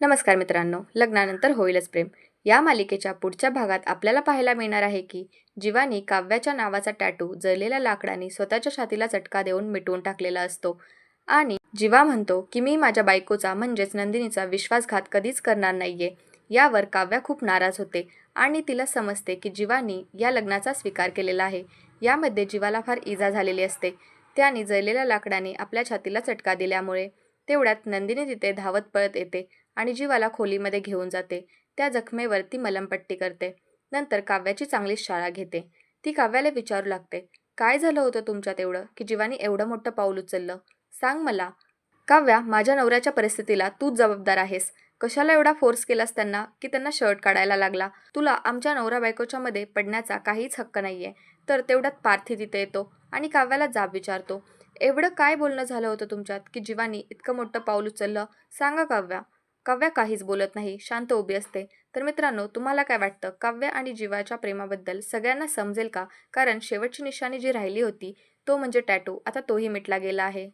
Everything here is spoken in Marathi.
नमस्कार मित्रांनो, लग्नानंतर होईलच प्रेम या मालिकेच्या पुढच्या भागात आपल्याला पाहायला मिळणार आहे की जीवानी काव्याच्या नावाचा टॅटू जळलेल्या लाकडाने स्वतःच्या छातीला चटका देऊन मिटवून टाकलेला असतो आणि जीवा म्हणतो की मी माझ्या बायकोचा म्हणजेच नंदिनीचा विश्वासघात कधीच करणार नाहीये. यावर काव्या खूप नाराज होते आणि तिला समजते की जीवानी या लग्नाचा स्वीकार केलेला आहे. यामध्ये जीवाला फार इजा झालेली असते. त्याने जळलेल्या लाकडाने आपल्या छातीला चटका दिल्यामुळे तेवढ्यात नंदिनी तिथे धावत पळत येते आणि जीवाला खोलीमध्ये घेऊन जाते. त्या जखमेवर ती मलमपट्टी करते. नंतर काव्याची चांगलीच शाळा घेते. ती काव्याला विचारू लागते, काय झालं होतं तुमच्यात एवढं की जीवानी एवढं मोठं पाऊल उचललं? सांग मला. काव्या, माझ्या नवऱ्याच्या परिस्थितीला तूच जबाबदार आहेस. कशाला एवढा फोर्स केलास त्यांना की त्यांना शर्ट काढायला लागला? तुला आमच्या नवरा बायकोच्या मध्ये पडण्याचा काहीच हक्क नाहीये. तर तेवढ्यात पार्थी तिथे येतो आणि काव्याला जाब विचारतो, एवढं काय बोलणं झालं होतं तुमच्यात की जीवानी इतकं मोठं पाऊल उचललं? सांगा काव्या. काव्या काहीच बोलत नाही, शांत उभी असते. तर मित्रांनो, तुम्हाला काय वाटतं, काव्य आणि जीवाच्या प्रेमाबद्दल सगळ्यांना समजेल का? कारण शेवटची निशाणी जी राहिली होती तो म्हणजे टॅटू, आता तोही मिटला गेला आहे.